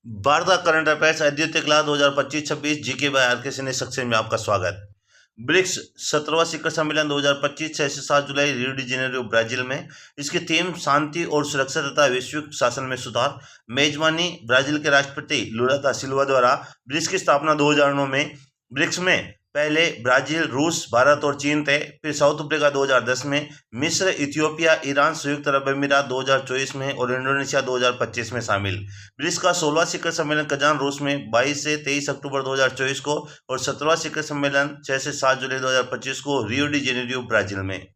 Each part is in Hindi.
भारत का करंट अफेयर्स अद्वितीय क्लास 2025-26 जीके बाय आर के सिन्हा सेक्शन में आपका स्वागत। ब्रिक्स 17वां शिखर सम्मेलन 2025 6 से 7 जुलाई रियो डी जेनेरियो ब्राजील में। इसकी थीम शांति और सुरक्षा तथा वैश्विक शासन में सुधार। मेजबानी ब्राजील के राष्ट्रपति लुला दा सिल्वा द्वारा। ब्रिक्स की स्थापना 2009 में। ब्रिक्स में पहले ब्राजील, रूस, भारत और चीन थे। फिर साउथ अफ्रीका 2010 में, मिस्र, इथियोपिया, ईरान, संयुक्त अरब अमीरात 2024 में और इंडोनेशिया 2025 में शामिल। ब्रिक्स का 16वां शिखर सम्मेलन कजान, रूस में 22 से 23 अक्टूबर 2024 को और 17वां शिखर सम्मेलन 6 से 7 जुलाई 2025 को रियो डी जेनेरियो ब्राजील में।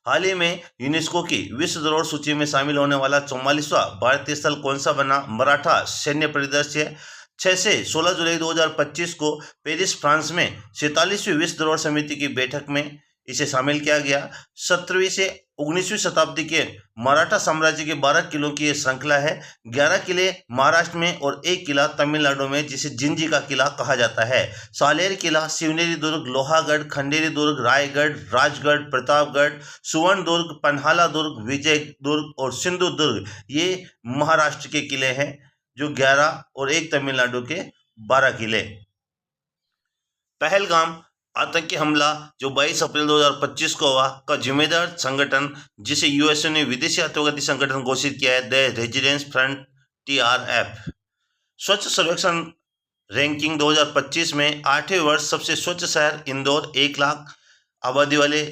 हाल ही में यूनेस्को की विश्व धरोहर सूची में शामिल होने वाला 44वां भारतीय स्थल कौन सा बना? मराठा सैन्य परिदृश्य। 6 से 16 जुलाई 2025 को पेरिस, फ्रांस में 47वीं विश्व धरोहर समिति की बैठक में इसे शामिल किया गया। 17वीं से 19वीं शताब्दी के मराठा साम्राज्य के 12 किलों की यह श्रृंखला है। 11 किले महाराष्ट्र में और 1 किला तमिलनाडु में, जिसे जिंजी का किला कहा जाता है। सालेर किला, शिवनेरी दुर्ग, लोहागढ़, खंडेरी दुर्ग, रायगढ़, राजगढ़, प्रतापगढ़, सुवर्ण दुर्ग, पन्हाला दुर्ग, विजय दुर्ग और सिंधु दुर्ग ये महाराष्ट्र के किले हैं, जो 11 और 1 तमिलनाडु के 12 किले। पहलगाम आतंकी हमला जो 22 अप्रैल 2025 को हुआ का जिम्मेदार संगठन, जिसे यूएसए ने विदेशी आत्मघाती संगठन घोषित किया है, द रेजिडेंस फ्रंट TRF। स्वच्छ सर्वेक्षण रैंकिंग 2025 में 8वें वर्ष सबसे स्वच्छ शहर इंदौर 1 लाख आबादी वाले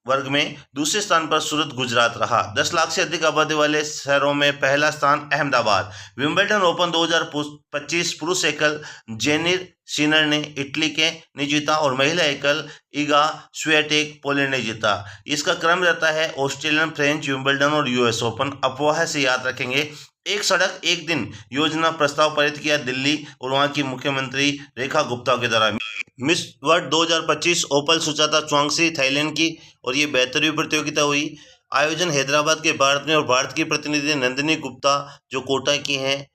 वर्ग में। दूसरे स्थान पर सूरत, गुजरात रहा। 10 लाख से अधिक आबादी वाले शहरों में पहला स्थान अहमदाबाद। विंबलडन ओपन 2025 पुरुष एकल जेनिर सिनर ने इटली के ने जीता और महिला एकल इगा स्वियाटेक पोलैंड ने जीता। इसका क्रम रहता है ऑस्ट्रेलियन, फ्रेंच, विंबलडन और यूएस ओपन। अफवाह से याद रखेंगे। एक सड़क एक दिन योजना प्रस्ताव पारित किया दिल्ली और वहां की मुख्यमंत्री रेखा गुप्ता के द्वारा। मिस वर्ल्ड 2025 ओपल सुचाता चुआंगसी थाईलैंड की, और ये 72वीं प्रतियोगिता हुई। आयोजन हैदराबाद के भारत में, और भारत की प्रतिनिधि नंदिनी गुप्ता जो कोटा की हैं।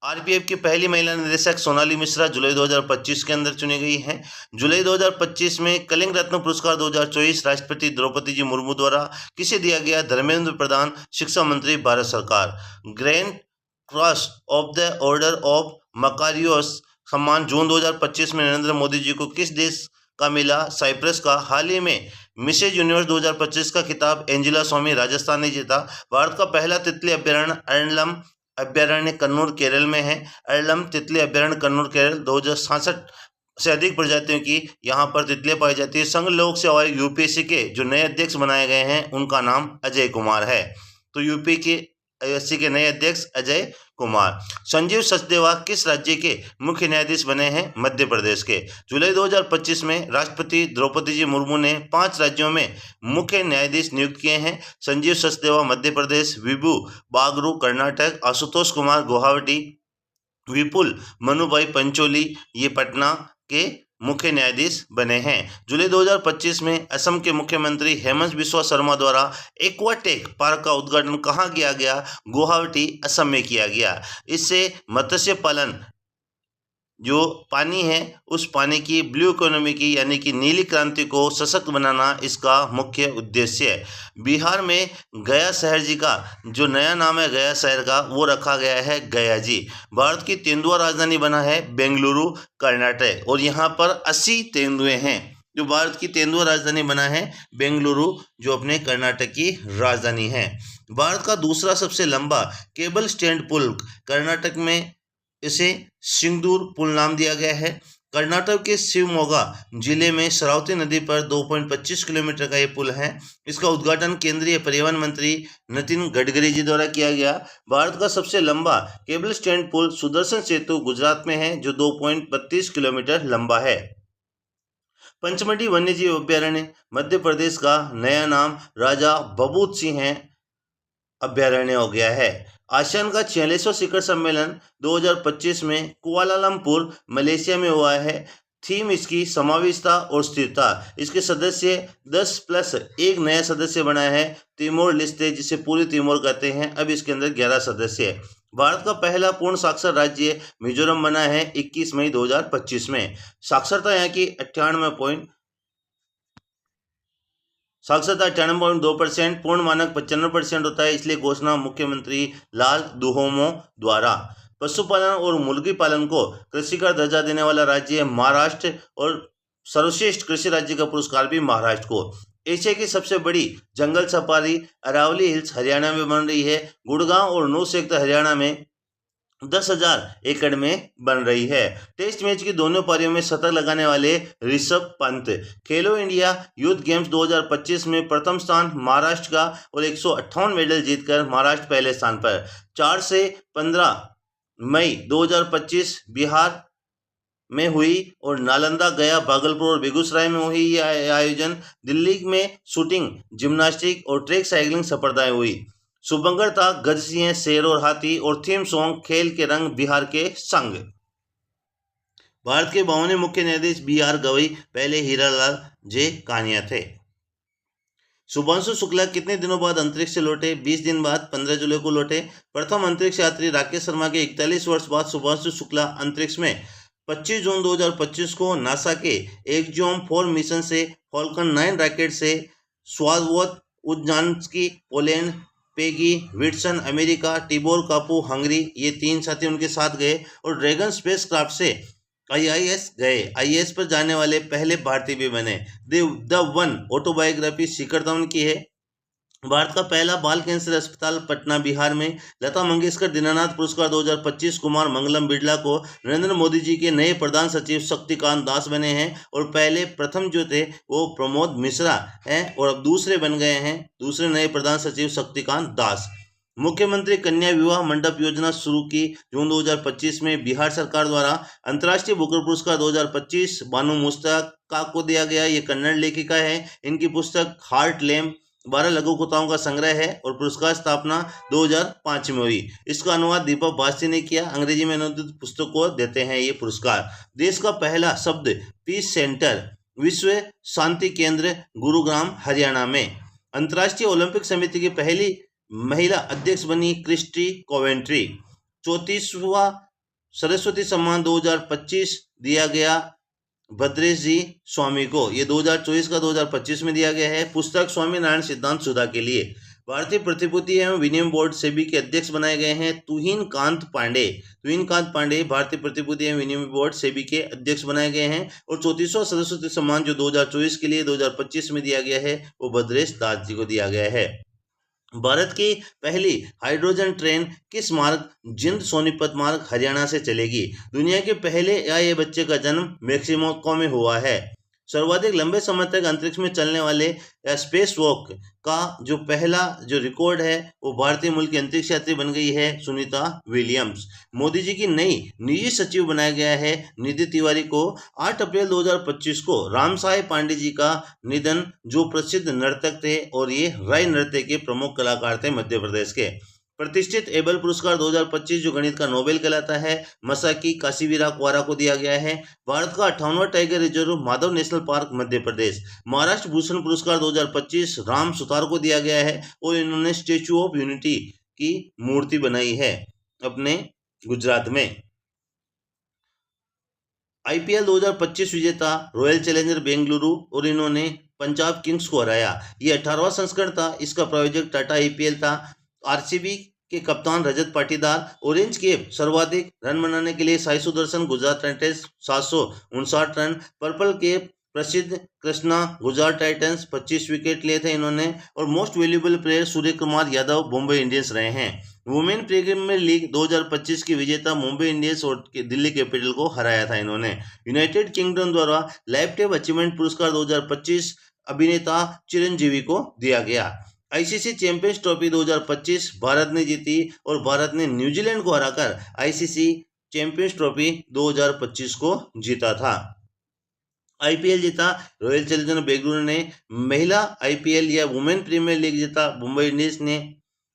आरपीएफ की पहली महिला निदेशक सोनाली मिश्रा जुलाई 2025 के अंदर चुनी गई हैं। जुलाई 2025 में कलिंग रत्न पुरस्कार 2024 राष्ट्रपति द्रौपदी जी मुर्मू द्वारा किसे दिया गया? धर्मेंद्र प्रधान, शिक्षा मंत्री, भारत सरकार। Grand cross of the order of Makarios सम्मान जून 2025 में नरेंद्र मोदी जी को किस देश का मिला? साइप्रस का। हाल ही में मिसेज यूनिवर्स 2025 का खिताब एंजिला स्वामी राजस्थान ने जीता। भारत का पहला तितली अभ्यारण्य अरण्यम अभ्यारण्य कन्नूर केरल में है। अरण्यम तितली अभ्यारण्य कन्नूर केरल। 2067 से अधिक प्रजातियों की यहाँ पर तितलियां पाई जाती है। संघ लोक सेवा आयोग यूपीएससी के जो नए अध्यक्ष बनाए गए हैं उनका नाम अजय कुमार है। तो यूपी के यूपीएससी के नए अध्यक्ष अजय कुमार। संजीव सचदेवा किस राज्य के मुख्य न्यायाधीश बने हैं? मध्य प्रदेश के। जुलाई 2025 में राष्ट्रपति द्रौपदी जी मुर्मू ने 5 राज्यों में मुख्य न्यायाधीश नियुक्त किए हैं। संजीव सचदेवा मध्य प्रदेश, विभू बागरू कर्नाटक, आशुतोष कुमार गुवाहाटी, विपुल मनुभाई पंचोली ये पटना के मुख्य न्यायाधीश बने हैं। जुलाई 2025 में असम के मुख्यमंत्री हेमंत बिस्वा शर्मा द्वारा एक्वाटेक पार्क का उद्घाटन कहाँ किया गया? गुवाहाटी, असम में किया गया। इससे मत्स्य पालन जो पानी है उस पानी की ब्लू इकोनॉमी की यानी कि नीली क्रांति को सशक्त बनाना इसका मुख्य उद्देश्य है। बिहार में गया शहर जी का जो नया नाम है गया शहर का, वो रखा गया है गया जी। भारत की तेंदुआ राजधानी बना है बेंगलुरु, कर्नाटक, और यहाँ पर 80 तेंदुए हैं। जो भारत की तेंदुआ राजधानी बना है बेंगलुरु, जो अपने कर्नाटक की राजधानी है। भारत का दूसरा सबसे लंबा केबल स्टैंड पुल कर्नाटक में, इसे सिंगदूर पुल नाम दिया गया है। कर्नाटक के शिवमोगा जिले में शरावती नदी पर 2.25 किलोमीटर का ये पुल है। इसका उद्घाटन केंद्रीय परिवहन मंत्री नितिन गडकरी जी द्वारा किया गया। भारत का सबसे लंबा केबल स्टैंड पुल सुदर्शन सेतु गुजरात में है, जो 2.32 किलोमीटर लंबा है। पंचमढ़ी वन्यजीव अभ्यारण्य मध्य प्रदेश का नया नाम राजा बबूत सिंह अभ्यारण्य हो गया है। आसियान का 46वां शिखर सम्मेलन 2025 में कुआलालंपुर, मलेशिया में हुआ है। थीम इसकी समावेशिता और स्थिरता। इसके सदस्य 10+1 नया सदस्य बना है तिमोर लेस्ते, जिसे पूर्वी तिमोर कहते हैं। अब इसके अंदर 11 सदस्य है। भारत का पहला पूर्ण साक्षर राज्य मिजोरम बना है 21 मई 2025 में। साक्षरता यहाँ की 98 साक्षरता 98.2%, पूर्ण मानक 95% होता है, इसलिए घोषणा मुख्यमंत्री लाल दुहोमो द्वारा। पशुपालन और मुर्गी पालन को कृषि का दर्जा देने वाला राज्य है महाराष्ट्र, और सर्वश्रेष्ठ कृषि राज्य का पुरस्कार भी महाराष्ट्र को। एशिया की सबसे बड़ी जंगल सफारी अरावली हिल्स हरियाणा में बन रही है। गुड़गांव और नूह संयुक्त हरियाणा में 10,000 एकड़ में बन रही है। टेस्ट मैच की दोनों पारियों में शतक लगाने वाले ऋषभ पंत। खेलो इंडिया यूथ गेम्स 2025 में प्रथम स्थान महाराष्ट्र का, और 158 मेडल जीतकर महाराष्ट्र पहले स्थान पर। 4 से 15 मई 2025 बिहार में हुई, और नालंदा, गया, भागलपुर और बेगूसराय में हुई यह आयोजन। दिल्ली में शूटिंग, जिम्नास्टिक और ट्रैक साइकिलिंग स्पर्धाएं हुई। शुभंकर था गज सिंह, शेर और हाथी, और थीम सॉन्ग खेल के रंग बिहार के संग। भारत के 52वें मुख्य न्यायाधीश BR गवई पहले हीरालाल जे कानिया थे। शुभांशु शुक्ला कितने दिनों बाद अंतरिक्ष से लौटे? 20 दिन बाद 15 जुलाई को लौटे। प्रथम अंतरिक्ष यात्री राकेश शर्मा के 41 वर्ष बाद शुभांशु शुक्ला अंतरिक्ष में 25 जून 2025 को नासा के एक्सोम-4 मिशन से फॉल्कन 9 रॉकेट से स्वावोत Uznanski Poland, Peggy Whitson America, Tibor Kapu Hungary, ये 3 साथी उनके साथ गए, और ड्रैगन स्पेसक्राफ्ट से IIS गए। IIS पर जाने वाले पहले भारतीय भी बने। The one autobiography Shikhar Dhawan की है। भारत का पहला बाल कैंसर अस्पताल पटना बिहार में। लता मंगेशकर दीनानाथ पुरस्कार 2025 कुमार मंगलम बिरला को। नरेंद्र मोदी जी के नए प्रधान सचिव शक्तिकांत दास बने हैं, और प्रथम जो थे वो प्रमोद मिश्रा हैं, और अब दूसरे बन गए हैं, दूसरे नए प्रधान सचिव शक्तिकांत दास। मुख्यमंत्री कन्या विवाह मंडप योजना शुरू की जून 2025 में बिहार सरकार द्वारा। अंतर्राष्ट्रीय बुकर पुरस्कार 2025 बानू मुश्ताका को दिया गया। ये कन्नड़ लेखिका है। इनकी पुस्तक हार्ट लैम्प 12 लघु कथाओं का संग्रह है, और पुरस्कार स्थापना 2005 में हुई। इसका अनुवाद दीपक बास्ती ने किया। अंग्रेजी में अनुवादित पुस्तक को देते हैं ये पुरस्कार। देश का पहला शब्द पीस सेंटर विश्व शांति केंद्र गुरुग्राम हरियाणा में। अंतर्राष्ट्रीय ओलंपिक समिति की पहली महिला अध्यक्ष बनी क्रिस्टी कोवेंट्री। 34वां सरस्वती सम्मान 2025 दिया गया भद्रेश जी स्वामी को। ये 2024 का 2025 में दिया गया है। पुस्तक स्वामीनारायण सिद्धांत सुधा के लिए। भारतीय प्रतिभूति एवं विनिमय बोर्ड सेबी के अध्यक्ष बनाए गए हैं तुहिन कांत पांडे भारतीय प्रतिभूति एवं विनिमय बोर्ड सेबी के अध्यक्ष बनाए गए हैं। और 34वां सरस्वती सम्मान जो 2024 के लिए 2025 में दिया गया है वो भद्रेश दास जी को दिया गया है। भारत की पहली हाइड्रोजन ट्रेन किस मार्ग जिंद सोनीपत मार्ग हरियाणा से चलेगी? दुनिया के पहले AI बच्चे का जन्म मेक्सिको में हुआ है। सर्वाधिक लंबे समय तक अंतरिक्ष में चलने वाले स्पेस वॉक का जो पहला जो रिकॉर्ड है वो भारतीय मूल की अंतरिक्ष यात्री बन गई है सुनीता विलियम्स। मोदी जी की नई निजी सचिव बनाया गया है निधि तिवारी को। 8 अप्रैल 2025 को रामसाई पांडे जी का निधन, जो प्रसिद्ध नर्तक थे और ये राय नृत्य के प्रमुख कलाकार थे मध्य प्रदेश के। प्रतिष्ठित एबल पुरस्कार 2025 जो गणित का नोबेल कहलाता है मसाकी काशीवीरा क्वारा को दिया गया है। भारत का 58वां tiger reserve Madhav national park Madhya Pradesh. Maharashtra Bhushan पुरस्कार 2025 राम सुतार को दिया गया है, और इन्होंने स्टेच्यू ऑफ यूनिटी की मूर्ति बनाई है अपने गुजरात में। IPL 2025 विजेता रॉयल चैलेंजर बेंगलुरु, और इन्होंने पंजाब किंग्स को हराया। ये 18वां संस्करण था। इसका प्रायोजक टाटा IPL था। RCB के कप्तान रजत पाटीदार। ऑरेंज कैप सर्वाधिक रन बनाने के लिए Sai Sudarshan Gujarat Titans 759 run. Purple cap प्रसिद्ध कृष्णा गुजरात टाइटंस 25 विकेट लिए थे इन्होंने। और most valuable player Surya Kumar Yadav Mumbai Indians रहे हैं। वुमेन प्रीमियर लीग 2025 की विजेता मुंबई इंडियंस और दिल्ली कैपिटल को हराया था इन्होंने। यूनाइटेड किंगडम द्वारा लाइफ टाइम अचीवमेंट पुरस्कार 2025 अभिनेता चिरंजीवी को दिया गया। ICC चैंपियंस ट्रॉफी 2025 भारत ने जीती, और भारत ने न्यूजीलैंड को हराकर ICC चैंपियंस ट्रॉफी 2025 को जीता था। IPL जीता रॉयल चैलेंजर बेंगलुरु ने। महिला IPL या वुमेन प्रीमियर लीग जीता मुंबई इंडियंस ने,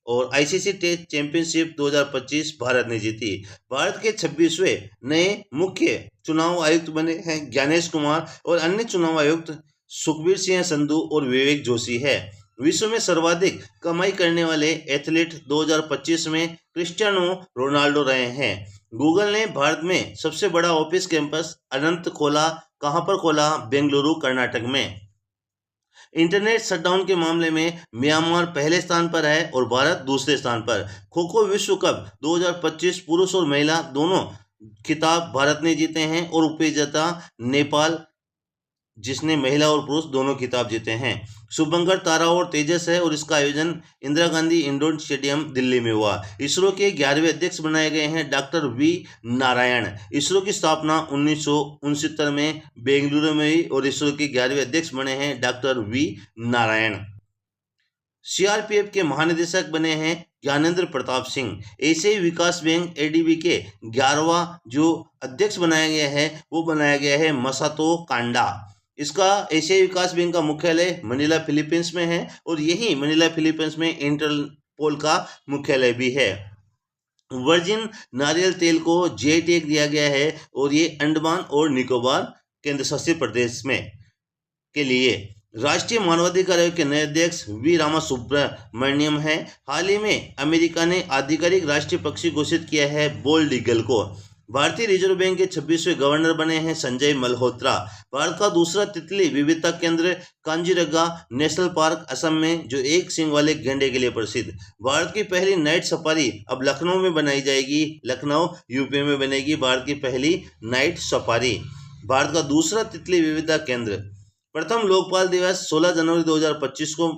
और ICC टेस्ट चैंपियनशिप 2025 भारत ने जीती। भारत के 26वें नए मुख्य चुनाव आयुक्त बने हैं ज्ञानेश कुमार, और अन्य चुनाव आयुक्त सुखबीर सिंह संधू और विवेक जोशी है। विश्व में सर्वाधिक कमाई करने वाले एथलीट 2025 में क्रिस्टियानो रोनाल्डो रहे हैं। गूगल ने भारत में सबसे बड़ा ऑफिस कैंपस अनंत खोला। कहां पर खोला? बेंगलुरु कर्नाटक में। इंटरनेट शटडाउन के मामले में म्यांमार पहले स्थान पर है और भारत दूसरे स्थान पर। खो खो विश्व कप 2025 पुरुष और महिला दोनों खिताब भारत ने जीते हैं और उपविजेता नेपाल, जिसने महिला और पुरुष दोनों खिताब जीते हैं। शुभंकर तारा और तेजस है और इसका आयोजन इंदिरा गांधी इंडोर स्टेडियम दिल्ली में हुआ। इसरो के 11वें अध्यक्ष बनाए गए हैं डॉक्टर वी नारायण। इसरो की स्थापना 1969 में बेंगलुरु में हुई और इसरो के 11वें अध्यक्ष बने हैं डॉक्टर वी नारायण। सीआरपीएफ के महानिदेशक बने हैं ज्ञानेंद्र प्रताप सिंह। एशियाई विकास बैंक एडीबी के 11वां जो अध्यक्ष बनाया गया है वो बनाया गया है मसातो कांडा। इसका एशियाई विकास बैंक का मुख्यालय मनीला फिलीपींस में है और यही मनीला फिलीपींस में इंटरपोल का मुख्यालय भी है। वर्जिन नारियल तेल को जीआई टैग दिया गया है और ये अंडमान और निकोबार केंद्र शासित प्रदेश में के लिए। राष्ट्रीय मानवाधिकार आयोग के नए अध्यक्ष वी रामासुब्रमण्यम है। हाल ही में अमेरिका ने आधिकारिक राष्ट्रीय पक्षी घोषित किया है बोल्ड ईगल को। भारतीय रिजर्व बैंक के 26वें गवर्नर बने हैं संजय मल्होत्रा। भारत का दूसरा तितली विविधता केंद्र कांजीरंगा नेशनल पार्क असम में, जो एक सींग वाले गैंडे के लिए प्रसिद्ध। भारत की पहली नाइट सफारी अब लखनऊ में बनाई जाएगी। लखनऊ यूपी में बनेगी भारत की पहली नाइट सफारी। भारत का दूसरा तितली विविधता केंद्र। प्रथम लोकपाल दिवस 16 जनवरी 2025 को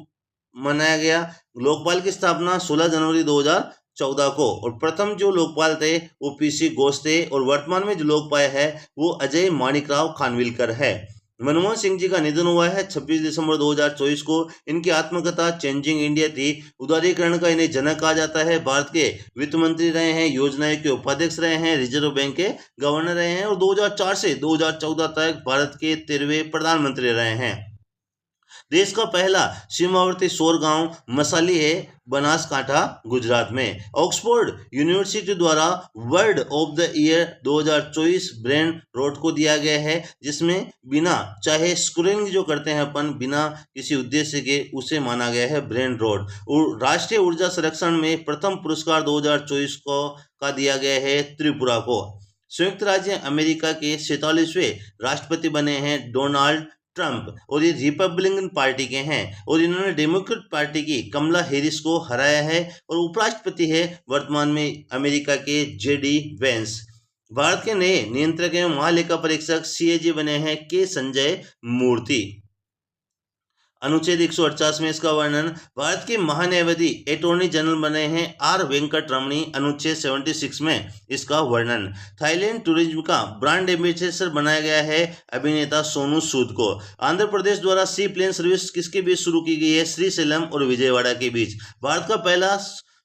मनाया गया। लोकपाल की स्थापना 16 जनवरी 2014 को और प्रथम जो लोकपाल थे वो पीसी घोष थे और वर्तमान में जो लोकपाल है वो अजय माणिकराव खानविलकर है। मनमोहन सिंह जी का निधन हुआ है 26 दिसंबर 2024 को। इनकी आत्मकथा चेंजिंग इंडिया थी। उदारीकरण का इन्हें जनक कहा जाता है। भारत के वित्त मंत्री रहे हैं, योजनाएं के उपाध्यक्ष रहे हैं, रिजर्व बैंक के गवर्नर रहे हैं और 2004 से 2014 तक भारत के 13वें प्रधानमंत्री रहे हैं। देश का पहला सीमावर्ती सौर गांव मसाली है बनासकांठा गुजरात में। ऑक्सफोर्ड यूनिवर्सिटी द्वारा word of the year 2024 brain rot को दिया गया है, जिसमें बिना चाहे स्क्रोलिंग जो करते हैं अपन बिना किसी उद्देश्य के, उसे माना गया है ब्रेन रोट। और राष्ट्रीय ऊर्जा संरक्षण में प्रथम पुरस्कार 2024 को का दिया गया है त्रिपुरा को। संयुक्त राज्य अमेरिका के 47वें राष्ट्रपति बने हैं डोनाल्ड ट्रंप और ये रिपब्लिकन पार्टी के हैं और इन्होंने डेमोक्रेट पार्टी की कमला हैरिस को हराया है और उपराष्ट्रपति है वर्तमान में अमेरिका के जेडी वेंस। भारत के नए नियंत्रक एवं महालेखा परीक्षक सीएजी बने हैं के संजय मूर्ति। अनुच्छेद 148 में इसका वर्णन। भारत के महान्यायवादी अटॉर्नी जनरल बने हैं आर वेंकट रमणी। अनुच्छेद 76 में इसका वर्णन। थाईलैंड टूरिज्म का ब्रांड एम्बेसडर बनाया गया है अभिनेता सोनू सूद को। आंध्र प्रदेश द्वारा सी प्लेन सर्विस किसके बीच शुरू की गई है? श्रीशैलम और विजयवाड़ा के बीच। भारत का पहला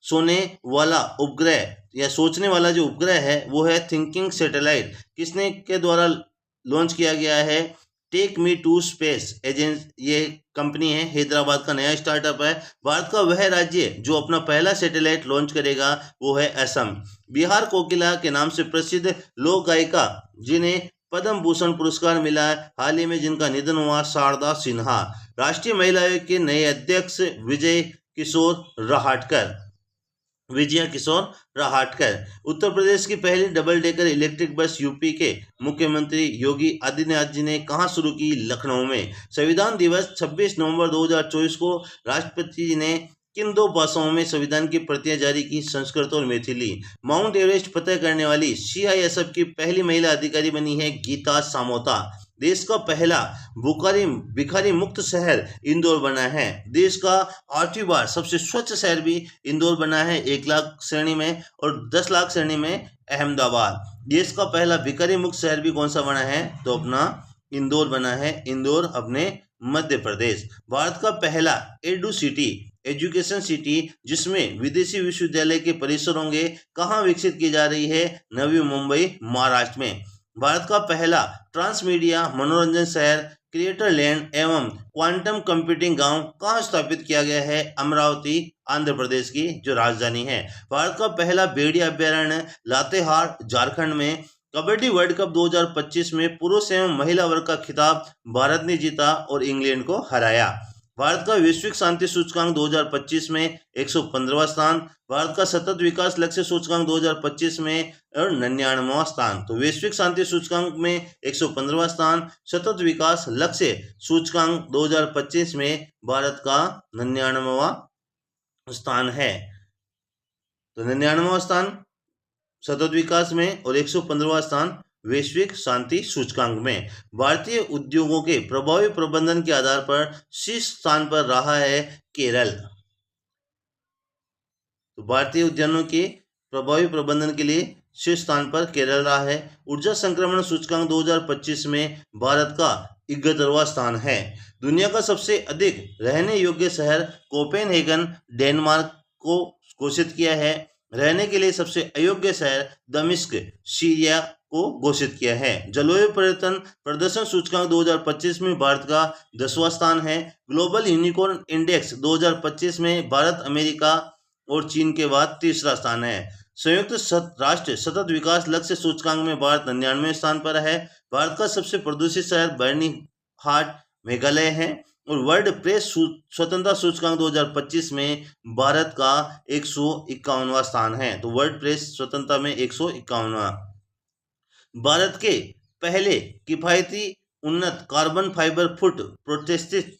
सोने वाला उपग्रह या सोचने वाला जो उपग्रह है वो है थिंकिंग सैटेलाइट। किसने के द्वारा लॉन्च किया गया है? Take me to space agency, ये कंपनी है, हैदराबाद का नया स्टार्टअप है। भारत का वह राज्य जो अपना पहला सैटेलाइट लॉन्च करेगा वो है असम। बिहार कोकिला के नाम से प्रसिद्ध लोक गायिका जिन्हें पद्म भूषण पुरस्कार मिला है हाल ही में, जिनका निधन हुआ, शारदा सिन्हा। राष्ट्रीय महिला आयोग के नए अध्यक्ष विजया किशोर रहाटकर। उत्तर प्रदेश की पहली double decker electric bus UP के मुख्यमंत्री योगी आदित्यनाथ जी ने कहां शुरू की? लखनऊ में। संविधान दिवस 26 नवंबर 2024 को राष्ट्रपति जी ने किन दो भाषाओं में संविधान की प्रतियां जारी की? संस्कृत और मैथिली। माउंट एवरेस्ट फतह करने वाली सीआईएसएफ की पहली महिला अधिकारी बनी है गीता सामोता। देश का पहला भिखारी मुक्त शहर इंदौर बना है। देश का 8वीं बार सबसे स्वच्छ शहर भी इंदौर बना है 1 लाख श्रेणी में और 10 लाख श्रेणी में अहमदाबाद। देश का पहला भिखारी मुक्त शहर भी कौन सा बना है? तो अपना इंदौर बना है, इंदौर अपने मध्य प्रदेश। भारत का पहला एजुकेशन सिटी जिसमें विदेशी विश्वविद्यालय के परिसर होंगे कहाँ विकसित की जा रही है? नवी मुंबई महाराष्ट्र में। भारत का पहला ट्रांसमीडिया मनोरंजन शहर क्रिएटर लैंड एवं क्वांटम कंप्यूटिंग गांव कहाँ स्थापित किया गया है? अमरावती आंध्र प्रदेश की जो राजधानी है। भारत का पहला भेड़िया अभ्यारण्य लातेहार झारखंड में। कबड्डी वर्ल्ड कप 2025 में पुरुष एवं महिला वर्ग का खिताब भारत ने जीता और इंग्लैंड को हराया। भारत का वैश्विक शांति सूचकांक 2025 में 115वां स्थान, भारत का सतत विकास लक्ष्य सूचकांक 2025 में और 99वां स्थान। तो वैश्विक शांति सूचकांक में 115वां स्थान, सतत विकास लक्ष्य सूचकांक 2025 में भारत का 99वां स्थान है। तो 99वां स्थान सतत विकास में और 115वां स्थान वैश्विक शांति सूचकांक में। भारतीय उद्योगों के प्रभावी प्रबंधन के आधार पर शीर्ष स्थान पर रहा है केरल। तो भारतीय उद्यानों के प्रभावी प्रबंधन के लिए शीर्ष स्थान पर केरल रहा है। ऊर्जा संक्रमण सूचकांक 2025 में भारत का 71वां स्थान है। दुनिया का सबसे अधिक रहने योग्य शहर कोपेनहेगन डेनमार्क को घोषित किया है। रहने के लिए सबसे अयोग्य शहर दमिश्क सीरिया को घोषित किया है। जलवायु परिवर्तन प्रदर्शन सूचकांक 2025 में भारत का 10वां स्थान है। ग्लोबल यूनिकॉर्न इंडेक्स 2025 में भारत, अमेरिका और चीन के बाद तीसरा स्थान है। संयुक्त राष्ट्र सतत विकास लक्ष्य सूचकांक में भारत 99वें स्थान पर है। भारत का सबसे प्रदूषित शहर बर्निहाट मेघालय है। और वर्ल्ड प्रेस स्वतंत्रता सूचकांक 2025 में भारत का 151वां स्थान है। तो वर्ल्ड प्रेस स्वतंत्रता में 151वां। भारत के पहले किफायती उन्नत कार्बन फाइबर फुट प्रोटेस्टिक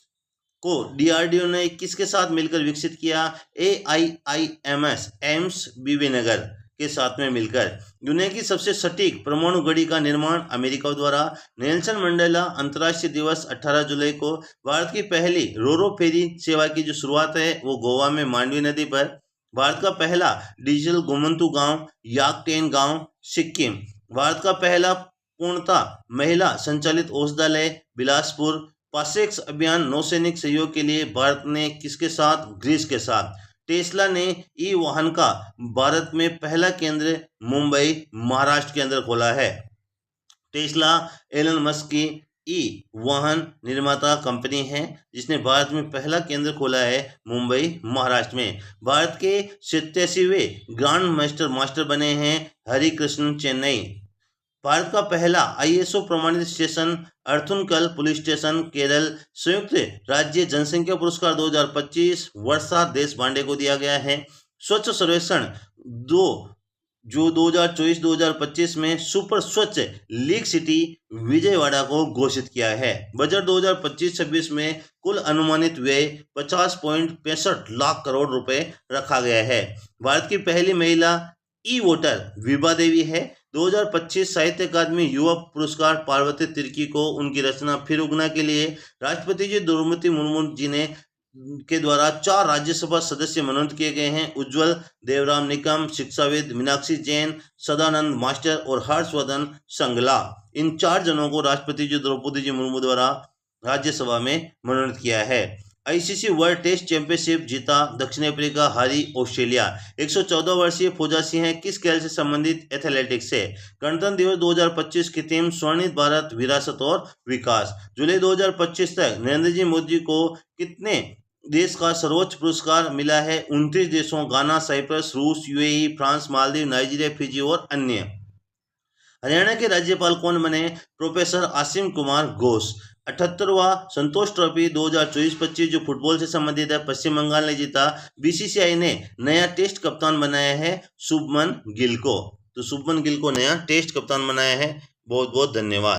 को डीआरडीओ ने किसके साथ मिलकर विकसित किया? AIIMS एम्स बीबीनगर के साथ में मिलकर। दुनिया की सबसे सटीक परमाणु घड़ी का निर्माण अमेरिका द्वारा। नेल्सन मंडेला अंतर्राष्ट्रीय दिवस 18 जुलाई को। भारत की पहली रोरो फेरी सेवा की जो शुरुआत है वो गोवा में मांडवी नदी पर। भारत का पहला डिजिटल घुमंतु गांव याकटेन गांव सिक्किम। भारत का पहला पूर्णतः महिला संचालित औषधालय बिलासपुर। पासेक्स अभियान नौसैनिक सहयोग के लिए भारत ने किसके साथ? ग्रीस के साथ। टेस्ला ने ई वाहन का भारत में पहला केंद्र मुंबई महाराष्ट्र के अंदर खोला है। टेस्ला एलन मस्क की ई वाहन निर्माता कंपनी है जिसने भारत में पहला केंद्र खोला है मुंबई महाराष्ट्र में। भारत के 87वें ग्रांड मास्टर बने हैं हरिकृष्ण चेन्नई। भारत का पहला ISO प्रमाणित स्टेशन अर्थुनकल पुलिस स्टेशन केरल। संयुक्त राज्य जनसंख्या पुरस्कार 2025 वर्षा देशपांडे को दिया गया है। स्वच्छ सर्वेक्षण जो 2024-2025 में सुपर स्वच्छ लीग सिटी विजयवाड़ा को घोषित किया है। बजट 2025-26 में कुल अनुमानित व्यय 50.65 लाख करोड़ रुपए रखा गया है। भारत की पहली महिला ई वोटर विभा देवी है। 2025 साहित्य अकादमी युवा पुरस्कार पार्वती तिर्की को उनकी रचना फिर उगना के लिए राष्ट्रपति जी द्रौपदी मुर्मू जी ने के द्वारा 4 राज्यसभा सदस्य मनोनीत किए गए हैं। उज्जवल देवराम निकम, शिक्षाविद मीनाक्षी जैन, सदानंद मास्टर और हर्षवर्धन श्रृंगला। इन 4 जनों को राष्ट्रपति जी द्रौपदी जी मुर्मू द्वारा राज्यसभा में मनोनीत किया है। ICC वर्ल्ड टेस्ट चैंपियनशिप जीता दक्षिण अफ्रीका, हारी ऑस्ट्रेलिया। 114 वर्षीय फौजा सिंह किस खेल से संबंधित? एथलेटिक्स से। गणतंत्र दिवस 2025 की थीम स्वर्णिम भारत, विरासत और विकास। जुलाई 2025 तक नरेंद्र जी मोदी को कितने देश का सर्वोच्च पुरस्कार मिला है? 29 देशों गाना, साइप्रस, रूस, UAE, France, Maldives, Nigeria, Fiji और अन्य। हरियाणा के राज्यपाल कौन बने? प्रोफेसर आसिम कुमार घोष। 78वां संतोष ट्रॉफी 2024-25 जो फुटबॉल से संबंधित है पश्चिम बंगाल ने जीता। BCCI ने नया टेस्ट कप्तान बनाया है शुभमन गिल को। तो शुभमन गिल को नया टेस्ट कप्तान बनाया है। बहुत बहुत धन्यवाद।